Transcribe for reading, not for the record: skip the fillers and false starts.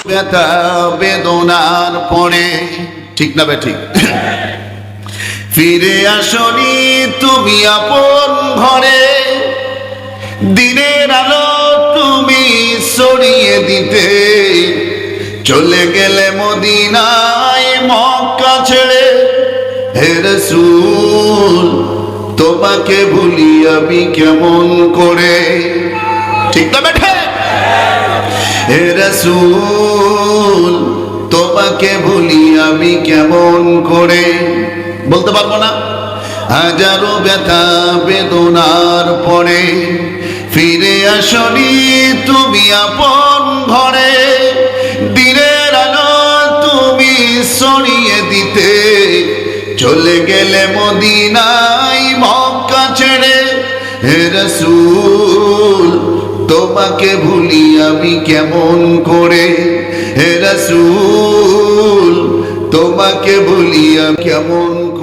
ব্যথা বেদনার পরে, ঠিক না বে ঠিক? ফিরে আসনি তুমি আপন ঘরে, দিনের আলো তুমি ছড়িয়ে দিতে, চলে গেলে মদিনায় মক্কা ছেড়ে। হে রাসূল তোমাকে ভুলি আমি কেমন করে, ঠিক না বেঠে? হে রাসূল তোমাকে ভুলি আমি কেমন করে, বলতে পারবো না? হাজারো ব্যথা বেদনার পরে ফিরে আসনি তুমি আপন ঘরে, দিনের আলো তুমি ছড়িয়ে দিতে, চলে গেলে মদিনায় মক্কা ছেড়ে। হে রাসূল তোমাকে ভুলি আমি কেমন করে, হে রাসূল তোমাকে ভুলি আমি কেমন করে।